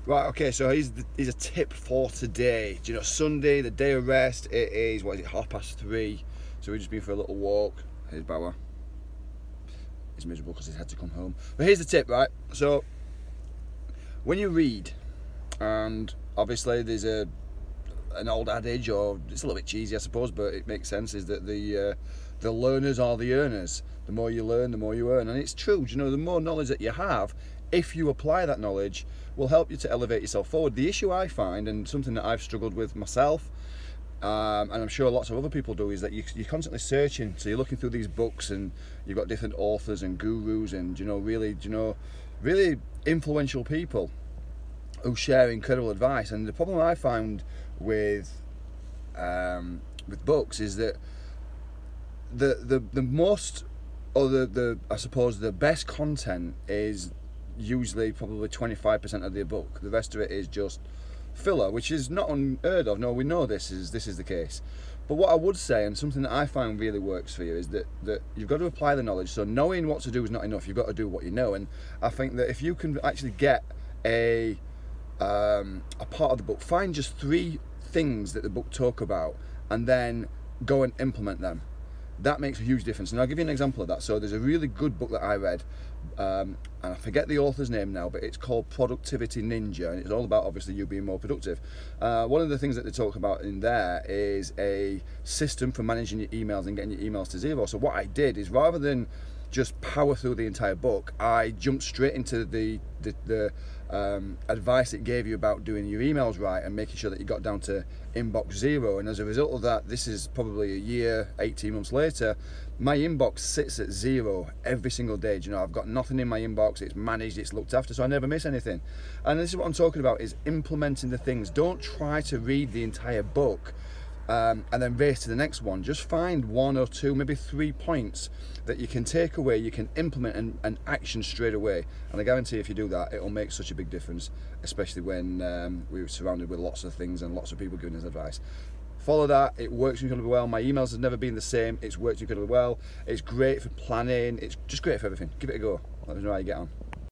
Right, okay, so here's a tip for today. Do you know, Sunday, the day of rest, it is, what is it, 3:30. So we've just been for a little walk. Here's Bauer. He's miserable because he's had to come home. But here's the tip, right? So, when you read, and obviously there's an old adage, or it's a little bit cheesy I suppose, but it makes sense, is that the learners are the earners. The more you learn, the more you earn. And it's true, you know, the more knowledge that you have, if you apply that knowledge, will help you to elevate yourself forward. The issue I find, and something that I've struggled with myself, and I'm sure lots of other people do, is that you're constantly searching. So you're looking through these books, and you've got different authors and gurus, and really influential people who share incredible advice. And the problem I found with books is that the most, or the I suppose the best content is usually probably 25% of the book. The rest of it is just filler, which is not unheard of. No, we know this is the case. But what I would say, and something that I find really works for you, is that you've got to apply the knowledge. So knowing what to do is not enough. You've got to do what you know. And I think that if you can actually get a part of the book, find just 3 things that the book talk about, and then go and implement them. That makes a huge difference. And I'll give you an example of that. So there's a really good book that I read, and I forget the author's name now, but it's called Productivity Ninja, and it's all about obviously you being more productive. One of the things that they talk about in there is a system for managing your emails and getting your emails to zero. So what I did is, rather than just power through the entire book, I jumped straight into the advice it gave you about doing your emails right and making sure that you got down to inbox 0. And as a result of that, this is probably a year, 18 months later, my inbox sits at 0 every single day. You know, I've got nothing in my inbox, it's managed, it's looked after, so I never miss anything. And this is what I'm talking about, is implementing the things. Don't try to read the entire book and then race to the next one. Just find 1 or 2, maybe 3 points that you can take away, you can implement and action straight away. And I guarantee if you do that, it'll make such a big difference, especially when we're surrounded with lots of things and lots of people giving us advice. Follow that, it works incredibly well. My emails have never been the same, it's worked incredibly well. It's great for planning, it's just great for everything. Give it a go, let us know how you get on.